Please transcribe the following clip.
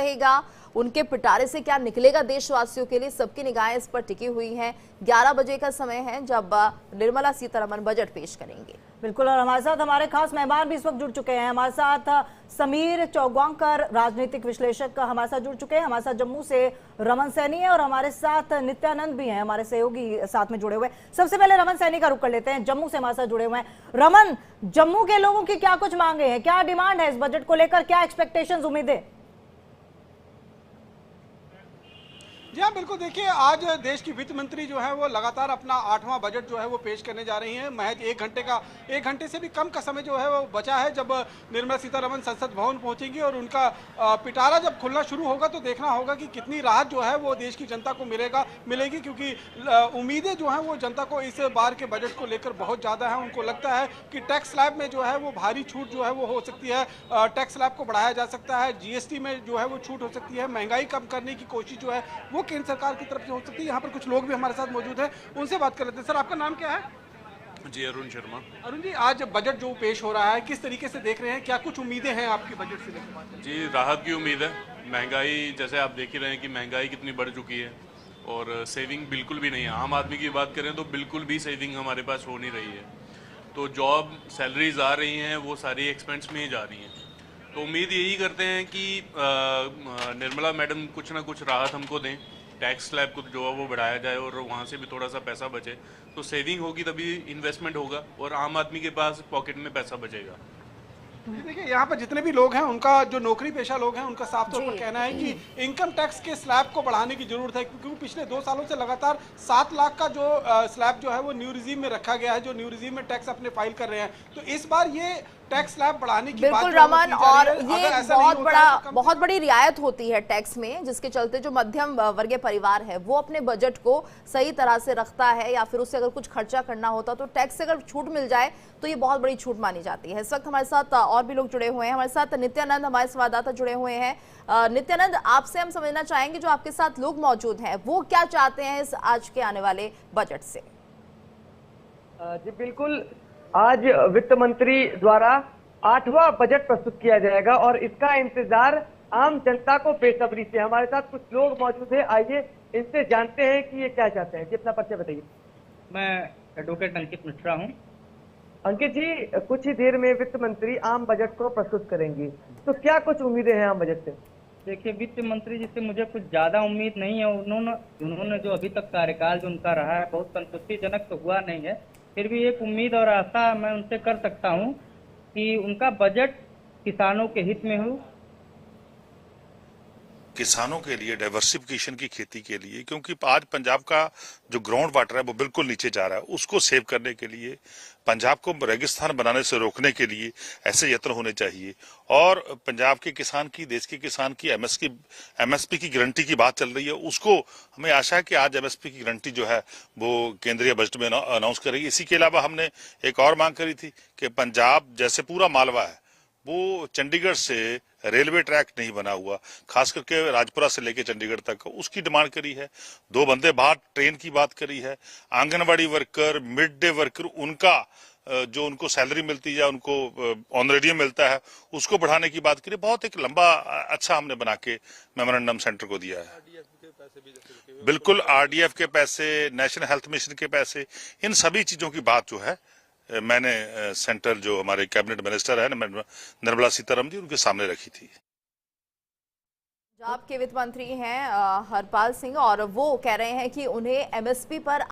रहेगा, उनके पिटारे से क्या निकलेगा देशवासियों के लिए, सबकी निगाहें इस पर टिकी हुई हैं। 11 बजे का समय है जब निर्मला सीतारमण बजट पेश करेंगे। बिल्कुल, और हमारे साथ हमारे खास मेहमान भी इस वक्त जुड़ चुके हैं। हमारे साथ समीर चौगांकर, राजनीतिक विश्लेषक, हमारे साथ जुड़ चुके हैं। हमारे साथ जम्मू से रमन सैनी है और हमारे साथ नित्यानंद भी हैं, हमारे सहयोगी साथ में जुड़े हुए। सबसे पहले रमन सैनी का रुख कर लेते हैं, जम्मू से हमारे साथ जुड़े हुए हैं। रमन, जम्मू के लोगों की क्या कुछ मांगे हैं, क्या डिमांड है इस बजट को लेकर, क्या एक्सपेक्टेशंस, उम्मीदें? जी हाँ, बिल्कुल। देखिए, आज देश की वित्त मंत्री जो है वो लगातार अपना 8वां बजट जो है वो पेश करने जा रही हैं। महज 1 घंटे से भी कम का समय जो है वो बचा है जब निर्मला सीतारमण संसद भवन पहुंचेंगी और उनका पिटारा जब खुलना शुरू होगा तो देखना होगा कि कितनी राहत जो है वो देश की जनता को मिलेगी, क्योंकि उम्मीदें जो हैं वो जनता को इस बार के बजट को लेकर बहुत ज़्यादा है। उनको लगता है कि टैक्स स्लैब में जो है वो भारी छूट जो है वो हो सकती है, टैक्स स्लैब को बढ़ाया जा सकता है, जीएसटी में जो है वो छूट हो सकती है, महंगाई कम करने की कोशिश जो है वो केंद्र सरकार की तरफ से हो सकती है। यहाँ पर कुछ लोग भी हमारे साथ मौजूद हैं, उनसे बात कर लेते हैं। सर, आपका नाम क्या है? जी, अरुण शर्मा। अरुण जी, आज बजट जो पेश हो रहा है किस तरीके से देख रहे हैं, क्या कुछ उम्मीदें हैं आपकी बजट से लेकर? जी, राहत की उम्मीद है। महंगाई, जैसे आप देख ही रहे हैं कि महंगाई कितनी बढ़ चुकी है और सेविंग बिल्कुल भी नहीं है। आम आदमी की बात करें तो बिल्कुल भी सेविंग हमारे पास हो नहीं रही है। तो जॉब सैलरीज आ रही हैं वो सारी एक्सपेंस में ही जा रही हैं। तो उम्मीद यही करते हैं कि निर्मला मैडम कुछ ना कुछ राहत हमको दें, टैक्स स्लैब को जो है वो बढ़ाया जाए और वहाँ से भी थोड़ा सा पैसा बचे, तो सेविंग होगी तभी इन्वेस्टमेंट होगा और आम आदमी के पास पॉकेट में पैसा बचेगा। देखिए, यहाँ पर जितने भी लोग हैं उनका जो नौकरी पेशा लोग हैं उनका साफ तौर पर कहना है कि इनकम टैक्स के स्लैब को बढ़ाने की जरूरत है, क्योंकि पिछले 2 सालों से लगातार 7 लाख का जो स्लैब जो है वो न्यू रिजीम में रखा गया है, जो न्यू रिजीम में टैक्स अपने फाइल कर रहे हैं। तो इस बार ये टैक्स स्लैब बढ़ाने की बिल्कुल रमन, और ये बहुत बड़ी रियायत होती है टैक्स में, जिसके चलते जो मध्यम वर्गीय परिवार है वो अपने बजट को सही तरह से रखता है, या फिर उससे अगर कुछ खर्चा करना होता तो टैक्स से अगर छूट मिल जाए तो ये बहुत बड़ी छूट मानी जाती है। इस वक्त हमारे साथ और भी लोग जुड़े हुए हैं, हमारे साथ नित्यानंद हमारे संवाददाता जुड़े हुए हैं। नित्यानंद, आपसे हम समझना चाहेंगे जो आपके साथ लोग मौजूद हैं वो क्या चाहते हैं इस आज के आने वाले बजट से? जी बिल्कुल, आज वित्त मंत्री द्वारा 8वां बजट प्रस्तुत किया जाएगा और इसका इंतजार आम जनता को बेसब्री से। हमारे साथ कुछ लोग मौजूद हैं, आइए इनसे जानते हैं कि ये क्या चाहते हैं। जी, अपना परिचय बताइए। मैं एडवोकेट अंकित मिश्रा हूँ। अंकित जी, कुछ ही देर में वित्त मंत्री आम बजट को प्रस्तुत करेंगी, तो क्या कुछ उम्मीदें हैं आम बजट से? देखिए, वित्त मंत्री जी से मुझे कुछ ज्यादा उम्मीद नहीं है। उन्होंने जो अभी तक कार्यकाल जो उनका रहा है बहुत संतुष्टिजनक तो हुआ नहीं है, फिर भी एक उम्मीद और आशा मैं उनसे कर सकता हूं कि उनका बजट किसानों के हित में हो, किसानों के लिए, डाइवर्सिफिकेशन की खेती के लिए, क्योंकि आज पंजाब का जो ग्राउंड वाटर है वो बिल्कुल नीचे जा रहा है, उसको सेव करने के लिए, पंजाब को रेगिस्तान बनाने से रोकने के लिए ऐसे यत्न होने चाहिए। और पंजाब के किसान की, देश के किसान की एमएसपी की गारंटी की बात चल रही है, उसको हमें आशा है कि आज एमएसपी की गारंटी जो है वो केंद्रीय बजट में अनाउंस करेगी। इसी के अलावा हमने एक और मांग करी थी कि पंजाब जैसे पूरा मालवा है वो चंडीगढ़ से रेलवे ट्रैक नहीं बना हुआ, खास करके राजपुरा से लेके चंडीगढ़ तक, उसकी डिमांड करी है। 2 वंदे भारत ट्रेन की बात करी है। Anganwadi worker, mid day worker, उनका जो उनको सैलरी मिलती है, उनको ऑनरेरियम मिलता है, उसको बढ़ाने की बात करी। बहुत एक लंबा अच्छा हमने बना के मेमोरेंडम सेंटर को दिया है। बिल्कुल, आरडीएफ के पैसे, नेशनल हेल्थ मिशन के पैसे, इन सभी चीजों की बात जो है मैंने सेंटर जो हमारे कैबिनेट मिनिस्टर है निर्मला सीतारमण जी, उनके सामने रखी थी। पंजाब के वित्त मंत्री हैं हरपाल सिंह, और वो कह रहे हैं कि उन्हें एमएसपी पर